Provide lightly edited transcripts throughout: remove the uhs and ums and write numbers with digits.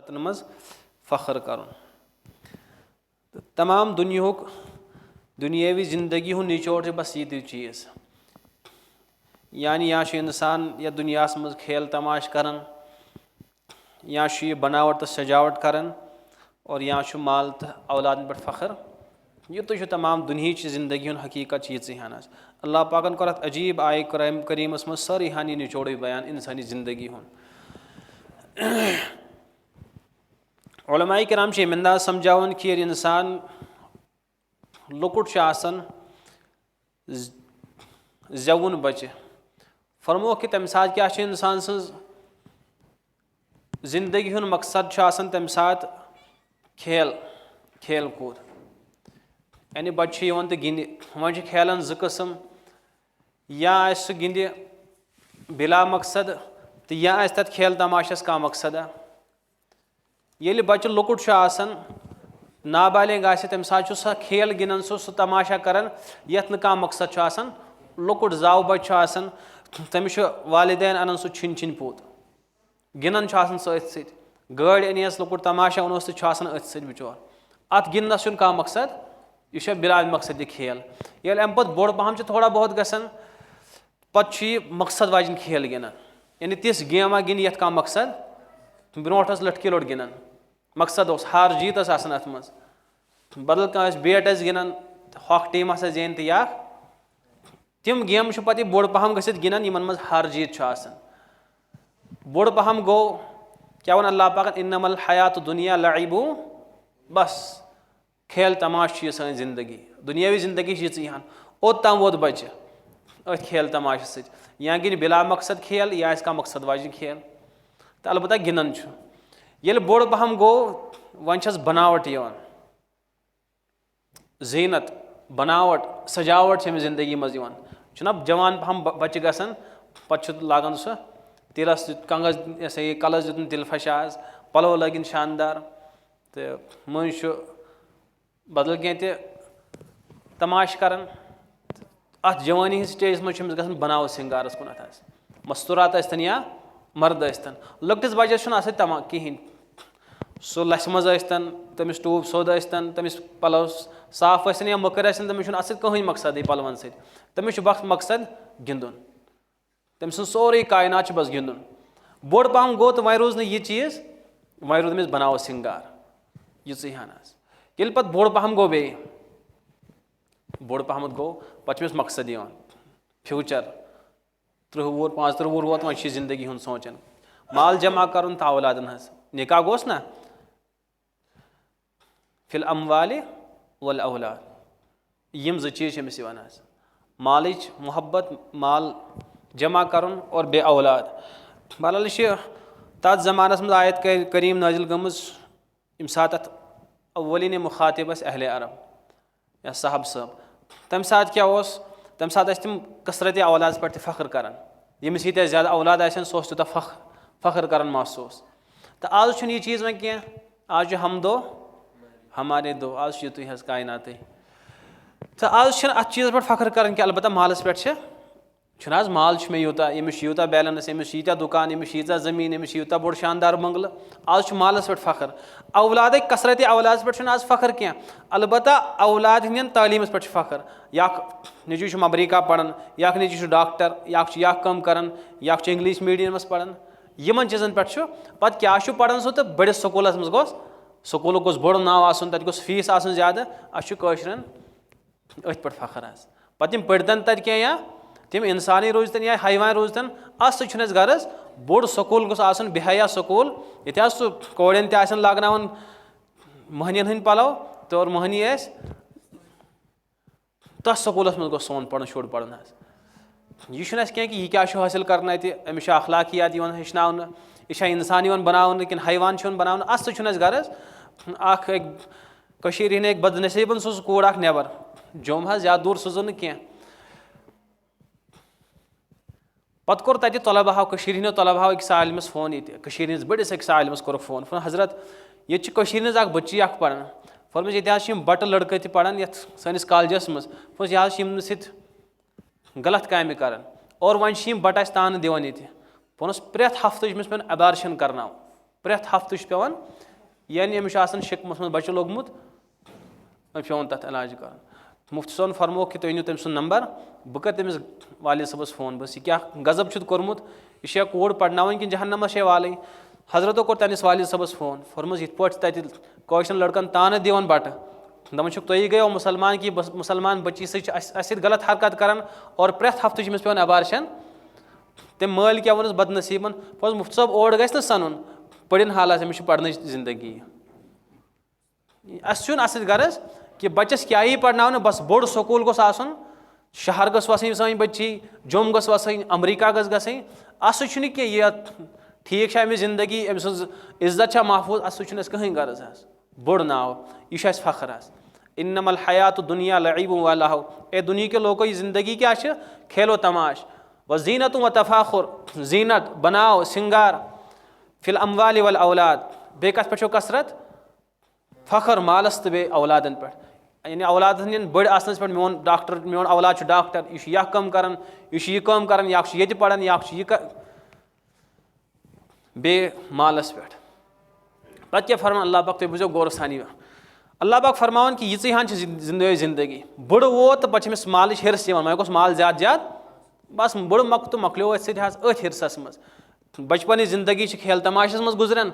तन मज फ़ख्र करन। तमाम दुनियावी ज़िंदगी हूँ निचोड़ बस ये चीज़, यानी या इंसान या दुनिया मज खेल तमाश करन, या ये बनावट तो सजावट करन, और या माल तो औलाद पे फ़ख्र। यह तो तमाम दुनिया ज़िंदगी हूँ हकीकत ये हन। अल्लाह पाकन कर अजीब आय करीमस मज सारी हानि निचोड़ बयान इंसानी ज़िंदगी हूँ। उलमाए किराम ये अंदाज समझावन कि इंसान लुकुट ज़ेवुन बचे, फरमो कि तम सात क्या इंसान सज ज़िंदगी हूँ मकसद तम सात खेल कूद, यानी बच्चे तो गिंद वह खेलन ज़ किस्म, या सह गिंद बिला मकसद तो या तथ खेल तमाशस का मकसद। ये बच्चे लुकुट नाबालिग तम सात सह खेल गिंदन सह तमाशा करान यथ न मकसद लुकुट जाव बच्चे तमिस वालिदैन अनान सह छिन पोत गिंदन सत गाड़ अनियस लुकुट तमाशा ओनस तो अथ सत बिचौर अत गिंदनस मकसद यह बिला मकसद खेल। ये अम पे बोड़ पहम थोड़ा बहुत गसन पे मकसद वाजन खेल गिंदन, यानी तिस गेमा गिंद यथ मकसद ब्रोट लटकी लोट गिंदन मकसद हार जीत अत मज बदल कह बेट गिंदन हॉक टीम जेन तो या तिम गेम पे बोड़ पहम गसित गिंदन यमन मज हार जीत बोड़ पहम गो क्या वन अल्लाह पाक इन्नमल हयात दुनिया लइबु, बस खेल तमाश सन जिंदगी दुनियावी जिंदगी हन ओत तम वोत बचे अथ खेल तमाश सत या गिन बिला मकसद खेल या मकसद वाजन खेल तो अलबत्ता गिंदन। ये बोड़ पहम गो वन बनावट जीनत बनावट सजावट जिंदगी मज ना जवान पहम बच्चे गसन पे लागान सह तिलस कंगस कलस दिन तिल फशाज पलो लगिन शानदार तो मज बदल कह तमाश करान अत जवानी स्टेज मज बनाव सिंगारस कुन मस्तूरात स्तन या मर्द स्तन लकटिस बचस तमा कहें सो लस मज तमिस टूब सोद तमिस पलो साफ या मकर तमिस अत कहीं मकसद पलवन समिस मकसद गिंदुन तम सोरे कायनात बस गिंदुन। बोड़ पहम गो तो वह रोज यह चीज़ वह रोज तमिस बनाव सिंगार ये हन। ये पे बोड़ पहम गो बे बोड़ पहम गो पे मकसद फ्यूचर 30 वुर 35 वुर वोत वह जिंदगी हूँ सोचन माल जमा कर तो औलादन निकाह गोस ना फिल अमवाल वल औलाद यम ज चीज़ अमिस मालिच मोहब्बत माल जमा कर और बे औलाद। बहरहाल तथ ज़मानस मज आयत करीम नाजिल गमज यम सात अवलिन मुखातिब अहले अरब या साहब साहब तम सात क्या तम सात तम कसरत औलाद पे फ़ख्र करान यमिस यीत ज़्यादा औलाद सह तूत फ़ख्र करान महसूस। तो आज ये चीज़ वह कह आज हम दो हमारे दो आज युत कायनात। तो आज अत चीज़ पे फ़ख्र करान कि अलबत्ता मालस पे आज माल मे यूता यमिस यूता बैलेंस यमिस यीत्या दुकान यमिस यीत्या ज़मीन यमिस यूता बोड़ शानदार बंगल आज मालस पे फ़ख्र। औलाद कसरत औलाद पे आज फ़ख्र कह अलबत्ता औलाद हंदन तालीमस पे फ़ख्र या नीचू अमरीका पढ़ान या नीचू डॉक्टर या कम करान या इंग्लिश मीडियमस पढ़ान यमन चीज़न पे पत क्या पढ़ान सो तो बड़िस स्कूलस मज गोस स्कूल गोस बोड़ नाव आसन तत गोस फीस आसन ज़्यादा अशरन अथ पे फ़ख्र पत यम पढ़तन तत क्या या तिम इंसानी रोजतन या हैवान रोजतन अत सह गरज बोड़ स्कूल गोस आसन बेहया स्कूल ये सह कोड़न तन लागनावन महनियन हंद पलो तो और महनी तथ स्कूलस मज गोस सोन पढ़न शुर पढ़न यह कह कि यह क्या हासिल करना अमिस अखलाकियात हेचन यह इंसान बनावन कि हैवान बनावन अत सह गरज एक बदनसीबन सोज कूड़ नबर जोम ज़्यादा दूर सोजन कह पत कोर तत तलबा हंदो तलबा अक सालिमस फोन ये बड़िस अक सालिमस कोर फोन हजरत ये हज बच्ची पढ़ान फरम ये बट लड़के तह पढ़ान ये सैनिस कॉलेजस मज यह सत गलत काम कर और वन बट तान दिवान ये प्रेत हफ्त पे अबार्शन करना پرٛٮ۪تھ ہفتہٕ چھُ پٮ۪وان یعنی أمِس چھُ آسان شِکمَس منٛز بَچہِ لوٚگمُت وۄنۍ چھُ پٮ۪وان تَتھ علاج کَرُن. مُفتی صٲبن فرمووُکھ کہِ تُہۍ أنِو تٔمۍ سُنٛد نمبر بہٕ کَرٕ تٔمِس والد صٲبَس فون بہٕ یہِ کیٛاہ غضب چھُتھ کوٚرمُت یہِ چھا کوٗر پَرناوٕنۍ کِنہٕ جہنَمَس چھے والٕنۍ. حضرتو کوٚر تٔمِس والد صٲبَس فون فرمٲوُس یِتھ پٲٹھۍ چھِ تَتہِ کٲشرٮ۪ن لٔڑکَن تانہٕ دِوان بَٹہٕ دَپان چھُکھ تُہی گٔیو مُسلمان کہِ مُسلمان بٔچی سۭتۍ چھِ اَسہِ سۭتۍ غلط حرکت کَران اور پرٛٮ۪تھ ہفتہٕ چھِ أمِس پٮ۪وان اَبارشَن. تٔمۍ مٲلۍ کیٛاہ ووٚنُس بدنصیٖبَن پوٚز مُفتی صٲب اور گژھِ نہٕ سَنُن پٔرِن حالات أمِس چھِ پَرنٕچ زندگی. اَسہِ چھُنہٕ اَتھ سۭتۍ غرض کہِ بَچَس کیٛاہ یی پَرناونہٕ بَس بوٚڑ سکوٗل گوٚژھ آسُن شہر گٔژھ وَسٕنۍ سٲنۍ بٔچی جوٚم گٔژھ وَسٕنۍ اَمریٖکہ گٔژھ گژھٕنۍ اَتھ سۭتۍ چھُنہٕ کینٛہہ یہِ ٹھیٖک چھا أمِس زندگی أمۍ سٕنٛز عزت چھا محفوٗظ اَتھ سۭتۍ چھُنہٕ اَسہِ کٕہٕنۍ غرض حظ. بوٚڑ ناو یہِ چھُ اَسہِ فخر حظ. اِنَمَا الحیاتُ دُنیا لعیبٌ وَلَہو اے دُنیا کے لوکو یہِ زندگی کیٛاہ چھِ کھیلو تماش و زیٖنت و تفاخُر زیٖنت بناو سِنگار فی الاموالِ والاولاد بیٚیہِ کَتھ پٮ۪ٹھ چھو کثرت فخر مالَس تہٕ بیٚیہِ اولادَن پٮ۪ٹھ یعنی اولادَن ہٕنٛدٮ۪ن بٔڑۍ آسنَس پٮ۪ٹھ میون اولاد چھُ ڈاکٹر یہِ چھُ یہِ کٲم کَران یہِ چھُ یہِ کٲم کَران یا چھُ ییٚتہِ پَران یا چھُ یہِ بیٚیہِ مالَس پٮ۪ٹھ. پَتہٕ کیٛاہ فرمان اللہ پاک تُہۍ بوٗزِو غورٕ سان اللہ پاک فرماوان کہِ یِژٕے ہَن چھِ زندگی بٕڑٕ ووت تہٕ پَتہٕ چھِ أمِس مالٕچ ہِرس یِوان وۄنۍ گوٚژھ مال زیادٕ زیادٕ بَس بٕڑٕ مۄکلو مۄکلیو أتھۍ سۭتۍ حظ أتھۍ ہِرسَس منٛز. بَچپَنٕچ زندگی چھِ کھیل تماشَس منٛز گُزران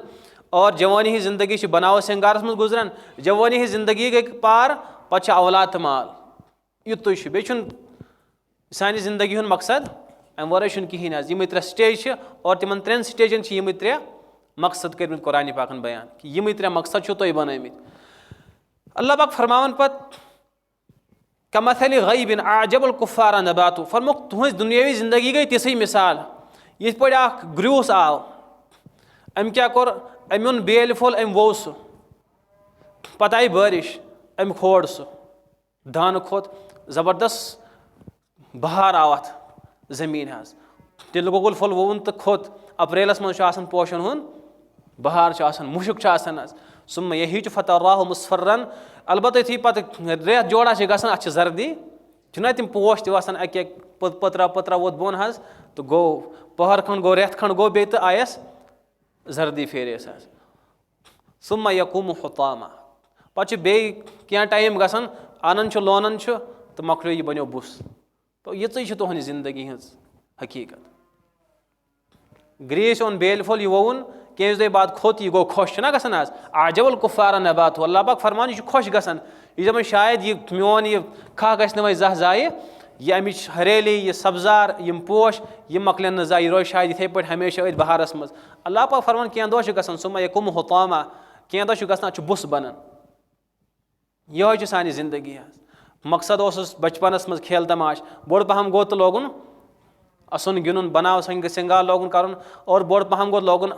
اور جوٲنی ہِنٛز زندگی چھِ بناو سِنگارَس منٛز گُزران. جوٲنی ہِنٛز زندگی گٔے پار پَتہٕ چھِ اولاد تہٕ مال یُتُے چھُ بیٚیہِ چھُنہٕ سانہِ زندگی ہُنٛد مقصد اَمہِ وَرٲے چھُنہٕ کِہیٖنۍ حظ. یِمٕے 3 سٹیج چھِ اور تِمن 3 سٹیجَن چھِ یِمٕے 3 مقصد کٔرمٕتۍ قرآنِ پاکَن بیان کہِ یِمٕے 3 مقصد چھِو تۄہہِ بَنٲومٕتۍ. اللہ پاک فرماوان پَتہٕ کَمَثَلِ غیبٍ اعجب الکُفارَ نباتُ فرمووُکھ تُہٕنٛز دُنیٲوی زندگی گٔے تِژھٕے مِثال یِتھ پٲٹھۍ اَکھ گرٛوٗس آو أمۍ کیٛاہ کوٚر أمۍ اوٚن بیلہِ پھوٚل أمۍ ووٚو سُہ پَتہٕ آیہِ بٲرِش أمۍ کھول سُہ دانہٕ کھوٚت زبردست بہار آو اَتھ زٔمیٖن حظ. تِلہٕ گۄگُل پھوٚل ووٚوُن تہٕ کھوٚت اپریلَس منٛز چھُ آسان پوشَن ہُنٛد بہار چھُ آسان مُشُک چھُ آسان حظ سُمہ یہِچ فتراہُ مُصفرًا البتہ یُتھُے پَتہٕ رٮ۪تھ جوڑا چھِ گژھان اَتھ چھِ زردی چھِنہ تِم پوش تہِ وَسان اَکہِ اَکہِ پٔترا ووت بۄن حظ تہٕ گوٚو پٔہر کھنٛڈ گوٚو رٮ۪تھ کھنٛڈ گوٚو بیٚیہِ تہٕ آیَس زردی پھیریَس حظ. سُمہ یقوٗمُ حُطامہ پَتہٕ چھُ بیٚیہِ کینٛہہ ٹایم گژھان اَنان چھُ لونان چھُ تہٕ مۄکلیو یہِ بَنیو بُس. تو یِژٕے چھِ تُہٕنٛدِ زندگی ہٕنٛز حقیٖقت. گرٛیٖسۍ اوٚن بیلہِ پھوٚل یہِ ووٚوُن کینٛژِ دۄہہِ بعد کھوٚت یہِ گوٚو خۄش چھُنہ گژھان حظ اعجب الکُفارَ نباتُ اللہ پاک فرمان یہِ چھُ خۄش گژھان یہِ چھِ دَپان شاید یہِ میون یہِ کھہہ گژھِ نہٕ وۄنۍ زانٛہہ ضایہِ یہِ اَمِچ ہریلی یہِ سبزار یِم پوش یِم مۄکلن نہٕ زانٛہہ یہِ روزِ شاید یِتھَے پٲٹھۍ ہمیشہ أتھۍ بہارَس منٛز. اللہ پاک فرمان کینٛہہ دۄہ چھِ گژھان سُمہ یقوٗمُ حُطامہ کینٛہہ دۄہ چھُ گژھان اَتھ چھُ بُس بَنان. یِہوٚے چھِ سانہِ زندگی حظ. مقصد اوسُس بَچپَنَس منٛز کھیل تماش بوٚڑ پَہَم گوٚو تہٕ لوگُن اَسُن گِنٛدُن بناو سِنگار لوگُن کَرُن اور بوٚڑ پَہَم گوٚو لوگُن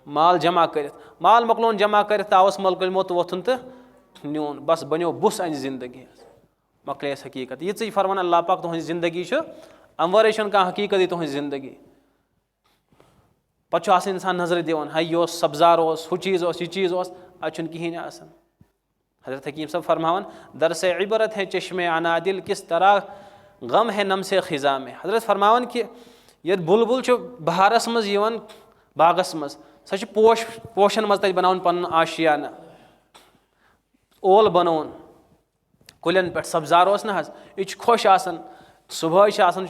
مال جمع کٔرِتھ مال مۄکلووُن جمع کٔرِتھ تہٕ آوُس مُلکہٕ موت ووٚتھُن تہٕ نیوٗن بَس بَنیو بُس اَنہِ زندگی حظ مۄکلے اَسہِ حقیٖقت. یِژٕے فرمان اللہ پاک تُہٕنٛز زندگی چھُ اَمہِ وَرٲے چھُنہٕ کانٛہہ حقیٖقتٕے تُہٕنٛز زندگی. پَتہٕ چھُ آسان اِنسان نظرِ دِوان ہے یہِ اوس سبزار اوس ہُہ چیٖز اوس یہِ چیٖز اوس اَتہِ چھُنہٕ کِہیٖنۍ آسان. حضرت حکیٖم صٲب فرماوان درسے عبرت ہے چشمے انادِل کِس طرح غم ہے نمسے خِزا میں. حضرت فرماوان کہِ ییٚلہِ بُلبُل چھُ بہارَس منٛز یِوان باغَس منٛز سۄ چھِ پوشَن منٛز تَتہِ بَناوان پَنُن آشیانہٕ اول بَنووُن کُلٮ۪ن پٮ۪ٹھ سبزار اوس نہ حظ یہِ چھُ خۄش آسان صُبحٲے چھِ آسان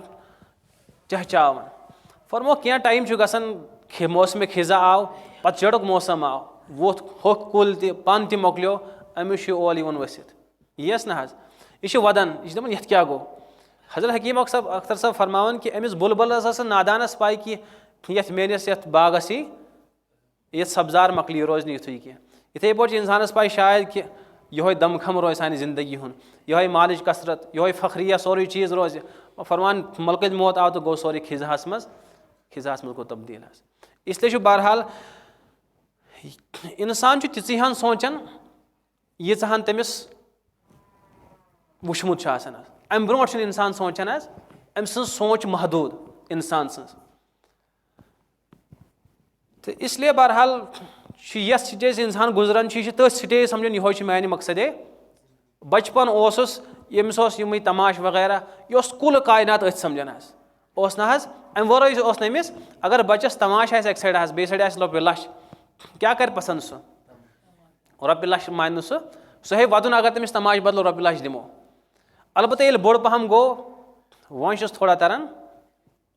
چہچاوان. فرمووُکھ کینٛہہ ٹایم چھُ گژھان موسمِ خِزا آو پَتہٕ چِڑُک موسم آو ووٚتھ ہوٚکھ کُل تہِ پَن تہِ مۄکلیو أمِس چھُ اول یِوان ؤسِتھ یِیَس نہ حظ یہِ چھِ وَدان یہِ چھِ دَپان یَتھ کیٛاہ گوٚو. حضرت حکیٖم اختر صٲب فرماوان کہِ أمِس بُلبُلَس ٲس نادانَس پاے کہِ یَتھ میٲنِس یَتھ باغَس یی یَتھ سبزار مۄکلہِ یہِ روزِ نہٕ یِتھُے کینٛہہ. یِتھَے پٲٹھۍ چھِ اِنسانَس پاے شاید کہِ یِہوٚے دم خم روزِ سانہِ زندگی ہُنٛد یِہوٚے مالٕچ کثرت یِہوٚے فخریہ سورُے چیٖز روزِ فرمان مُلکٕچ موت آو تہٕ گوٚو سورُے خِزاہَس منٛز گوٚو تبدیٖل حظ. اِسلیے چھُ بہرحال اِنسان چھُ تِژٕے ہَن سونٛچان ییٖژاہ ہَن تٔمِس وٕچھمُت چھُ آسان حظ. اَمہِ برونٛٹھ چھُنہٕ اِنسان سونٛچان حظ أمۍ سٕنٛز سونٛچ محدوٗد اِنسان سٕنٛز. تہٕ اِسلیے بہرحال چھُ یَتھ سٹیج اِنسان گُزران چھُ یہِ چھُ تٔتھۍ سٹیج سَمجھان یِہوٚے چھُ میانہِ مقصدے. بَچپَن اوسُس ییٚمِس اوس یِمٕے تماش وغیرہ یہِ اوس کُل کاینات أتھۍ سَمجھان حظ اوس نہ حظ اَمہِ وَرٲے اوس نہٕ أمِس اگر بَچَس تماش آسہِ اَکہِ سایڈٕ حظ بیٚیہِ سایڈٕ آسہِ رۄپیہِ لَچھ क्या कर पसंद सह रॉपि लक्ष मान सह हे वदन अगर तमिस तमाश बदलो रॉपि लक्ष दिमो अलबत्ता ये बोड़ पहम गो वो थोड़ा तरन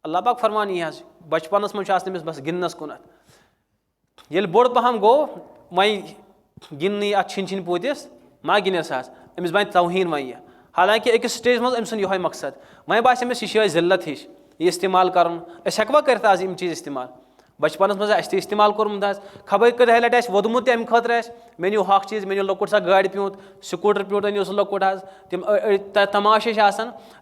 अल्लाह पाक फरमान यह बचपनस मज तमिस बस गिंदनस कुनत ये बोड़ पहम गो वह गिंदनी अ छिन छिन पूतिस मा गिनस अमिस बन तौहीन वह यह हालांकि अकिस स्टेज मज अम सुन यह मकसद वह बास अमिस यह जिल्लत हिश यह इस्तेमाल कर हेकवा कर आज यम चीज़ इस्तेमाल बचपनस मज इस्तेमाल कोर्मुत खबर कह लट वोदमुत अमे खतर मे न्यू हक चीज़ मे न्यू लकुट सा गाड़ी प्यूत स्कूटर प्यूत अनियो सह लकुट तम तमाशे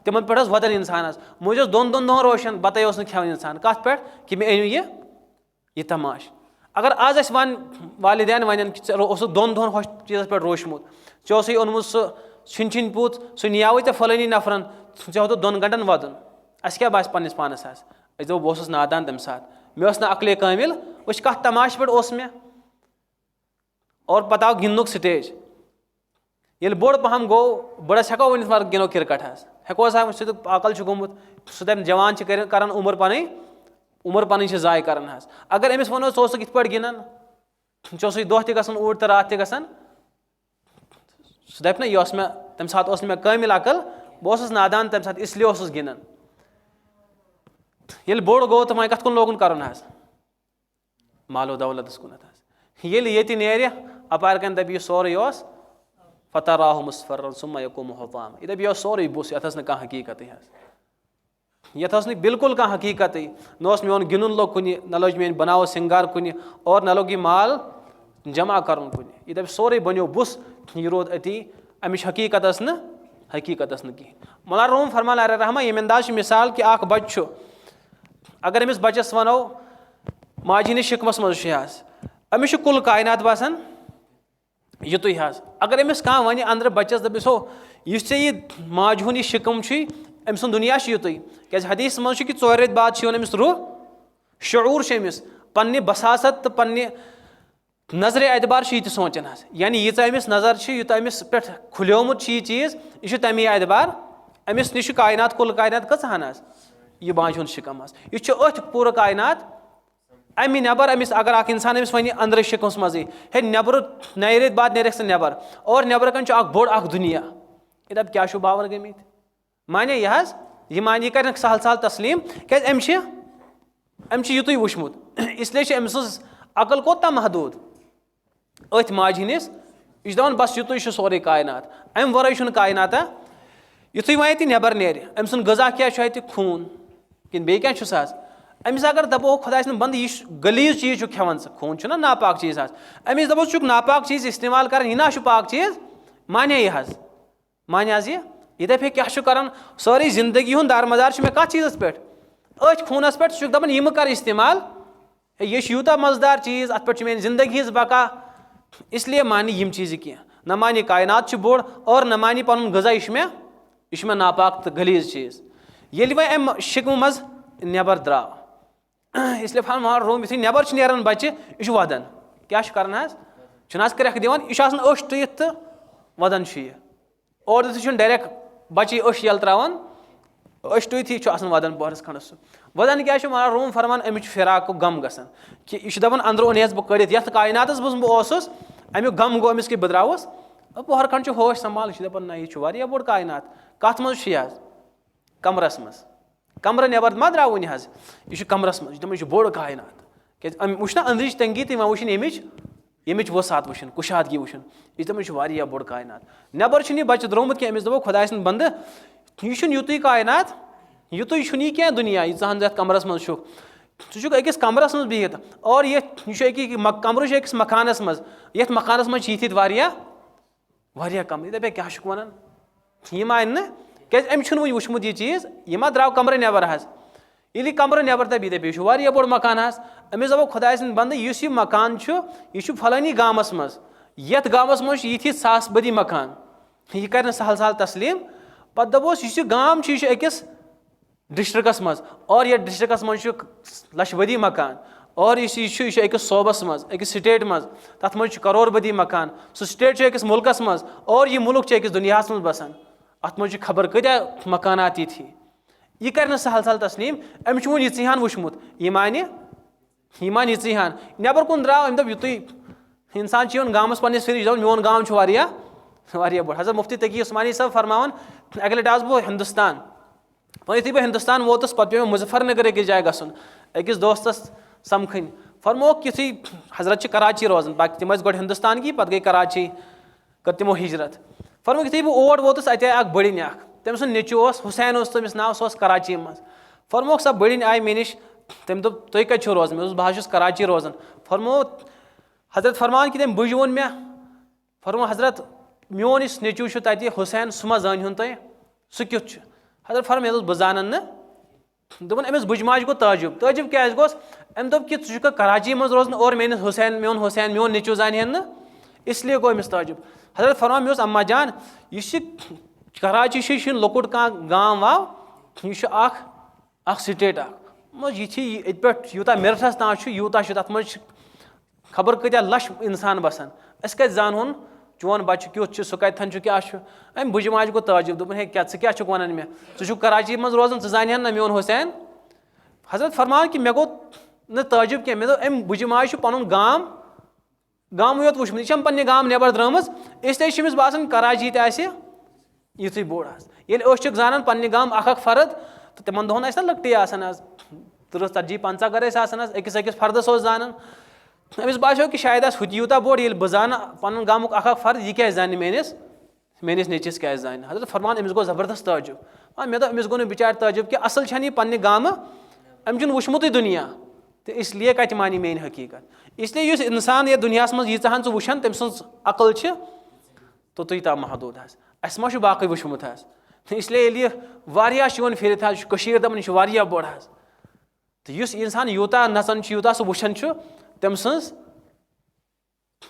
तिमन पे वदन इंसान मुझे दोन दोन दोहन रोशन बत खेवन इंसान कत पे कि मे अनु यह तमाश अगर आज वन वालिदैन वन कि दोन दोहन हो चीज़ पे रोशमुत ऐ ओनमुत सह छिन छिन पूत सह नियाव ऐ फलानी नफरन ऐ होत 2 घंटन वदन अस क्या बास पन्निस पानस दो बह नादान तम सात मे अकले कामिल वह कत तमाश पे मे और पता आव गिंदनुक स्टेज ये बोड़ पहम गो बड़स हेको वन मर गिनो क्रिकेट हेको सह अकल गोमुत सह दप जवान कर उम्र पन जाय कर अगर अमिस वो थ इत गिंदन े दह तन ऊर तो रात तन सह दप ना यह मे तम सात मे कामिल अकल बह नादान तम सात इसलिए गिंदन ये बोड़ गो तो वह कत कुन लोगन कर मालो दौलत कुनत ये नेर अपार कन दप यह सोरे फतराह मुस्फर सुम्मा यकुम हुताम यह दप यह सोरे बुस ये ना कह हकीकत ये बिल्कुल कह हकीकत न मोन गिनुन लोग कुन न लोग मे बनाओ सिंगार कुन और न लोग यह माल जमा कर कुन यह दप सोरे बनो बुस यह रोद अति अमिश हकीकत न कहीं मौलाना रूम फरमान रहमा ये अंदाज मिसाल कि अख बच्च अगर अमिस बच्चस वनो माजी हंदिस शिकमस मज अमिस कुल कायनात बासान युतुई अगर अमिस कह वन अंदर बच्चस दपिस हो यह माज हुंद शिकम अम सुन दुनिया युतुई क्या हदीस मज कि 4 रेत बाद अमिस रूह शऊर अमिस पन्ने बसासत तो पन्ने नजर एतबार यह सोचान यानी यीचा अमिस नजर यूत अमिस पे खुलोमुत यह चीज़ यह तमी एतबार अमिस निश कायनात कुल कायनात कचहन यह बाज हुंद शिकम यह अथ पूरा कायनात अमि नबर अमिस अगर अख इंसान अमिस वन अंदर शिकमस मजे हे नबर नए रेत बाद नेरक नबर और नबर कन बोड़ दुनिया ये दप क्या बावर गमित माने यह मान यह कर सहल सहल तस्लीम क्या अम युतुई वुचमुत इसलिए अम सज अकल कोता महदूद अथ माज हंदिस यह दपान बस युतुई सोरे कायनात अम वर कायनात युतुई वह नबर नेर अम सुन गजा क्या खून कि बे क्या अमिस अगर दपो खुदा बंद यह गलीज चीज़ खेवान खून ना नापाक चीज़ अमिस दपो नापाक चीज़ इस्तेमाल कर यह ना पाक चीज़ माने यह यह दपे क्या कर सारी जिंदगी हूँ दारमदार मे कत चीज़ पे अथ खूनस पे दपान यम कर इस्तेमाल यह यूता मजेदार चीज़ अत पे मेरी जिंदगी हज बका इसलिए मानी यम चीज़ कह न मानी कायनात बोड़ और न मानी पन गजा यह मे नापाक तो गलीज चीज़ ये वह अम शिकम मज नबर द्राव इसलिए फन वहाँ रूम यु नबर नेरान बच्चे यह वदन क्या कर करक दिवान यह अश तुत तो वदन और डायरेक्ट बच्चे अश यल त्रावान अश तुत ही वदन बहरस खंडस वदन क्या वहाँ रूम फरमान अमिच फिराक गम गसन कि यह दपान अंदर ओन बह कड़ित ये कायनातस मज बहुत अमुक गम गो अमिस कि बह द्रावस बहर खंड होश संभाल दपान ना यह बोड़ कायनात कत मज कमरस मज कमर नबर मा द्राव वन यह कमरस मज दपान यह बोड़ कायनात क्या वुना अंदर तंगी तो वह वुन यमिच वसात वुन कुशादगी वुन यह दपान यह बोड़ कायनात नबर यह बच्चे द्रोमुत कि अमिस दपो खुदा बंद यह युतुई कायनात युतुई यह क्या दुनिया यह कमरस मज छु अकिस कमरस मज बिहित और ये कमर अकिस मकानस मज ये मकानस मज यित वारिया कम यह दपे क्या वन यह मान न क्या अम वो वुचमुत यह चीज़ यह मा द्राव कमर नबर ये कमर नबर दप यह दपे यह बोड़ मकान अमिस दपो खुदा बंद इस यह मकान यह फलानी गामस मज ये गामस मज यित सास बदी मकान यह कर सहल सहल तस्लीम पत दपोस यह गाम यह अकिस डिस्ट्रिक्स मज और यह डिस्ट्रिक्स मज लक्ष बदी मकान और यह अकिस सोबस मज अकिस स्टेट मज तथ मज करोड़ बदी मकान सह स्टेट अकिस मुल्कस मज और यह मुल्क अकिस दुनिया मज बसान अत मज खबर कत्या मकानात ये कर सहल सहल तस्लीम अम वो यहान वुचमुत यह माने यह मान यी हन नबर कुन द्राव अम दोप युतुय इंसान गामस पन्निस फिर मोन गाम वारिया बोड़। हज़रत मुफ्ती तकी उस्मानी साहब फरमावन अगले लटि आस बह हिंदुस्तान पर युथुय बह हिंदुस्तान वोतुस पे पे मुजफ्फरनगर अकिस जाए गसुन अकिस दोस्तस समखन फरमोक युथुय हजरत कराची रोजान बाकी तिम गो हिंदुस्तान की पत गई कराची कर तिमो हिजरत फरमोक युथुय बह ओर वोतुस अत आय बड़िन तम सुन नेचु हुसैन तमिस नाव सह कराची मज फरमोक सा बड़िन आय मे निश तम दोप तुम कत रोजान मे बह कराची रोजान फरमो हजरत फरमान कि तम बुझ वोन मे फरमो हजरत मोन इस नेचु तत हुसैन सह मा जान तुम सह क्युथ हजरत फरम मे बह जान दोपन अमिस बुझ माज गो ताजुब क्या गोस अम दोप कि ज़ुक कराची मज रोजान और मोन हुसैन मोन नेचु जान इसलिए गो अमिस ताजुब। हजरत फरमान मे अम्मा जान यह कराची यह लुकुट कह गाँव वाव यह स्टेट यह पे यूता मेरठस तान यूता तथ मज खबर कत्या लश इंसान बसान अस कत जानन चोन बच्चे क्युथ सह कतन क्या अम बुझ माज गो ताजुब दोपन हे क्या क्या वन मे ज़ु कराची मज रोजान जान ना मोन हुसैन। हजरत फरमान कि मे गो न ताजुब क्या मे दो अम बुझ माज पन गाम योत वुचमुत यह पे गाम नबर द्राम इसलिए बासान कराची तुथु बोड़ ये जान पे गाम फर्द तो तिमन दोहन ना लकटे आज 30-40-50 गर अकिस फर्दस जान अमिस बासो कि शायद हुत यूता बोड़ ये बह जान पन गामुक फर्द यह क्या जान मेनिस नेचिस क्या जान। हजरत फरमान अमिस गो जबरदस्त ताजुब मे दोप अमिस गो बिचार ताजुब कि असल छन पे गाम अम वुचमुत दुनिया तो इसलिए कत मानी मेन हकीकत इसलिए इस इंसान ये दुनिया मज यीचान च वुचान तम सज अकल तो ताम महदूद अस मा बाकी वुचमुत इसलिए फिरत दपन यह बोड़ तो इंसान यूता नचन यूता सह वुचान तम सज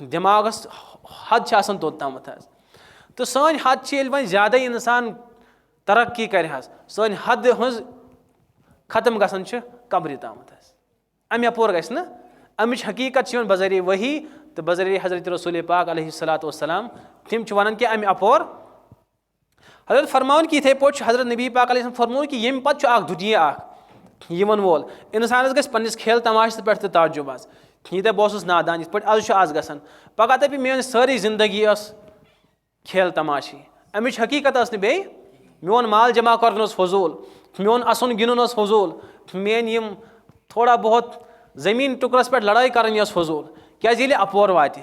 दिमागस हद तोत तो सन हद वो ज्यादा इंसान तरक्की कर सन हद हज खत्म गसन कब्र ताम अम यपोर गि अमिच हकीकत बजरी वही तो बजरी हजरत रसूल पाक अलैहिस्सलातु वस्सलाम तिम वन कि अम अपोर हजरत फरमान कि इथे पे हजरत नबी पाक अलैहि फरमो कि यम पे दुनिया यमन वोल इंसानस गस पन्निस खेल तमाश पे ताजुब आज यीत बह नादान ये आज गसन पगह दपि मेरी सारी जिंदगी खेल तमाशी अमिच हकीकत बे मोन माल जमा कर फजूल मोन असन गिन फजूल मेन यम थोड़ा बहुत जमीन टुकरस पे लड़ाई कर फजूल क्या अपोर वात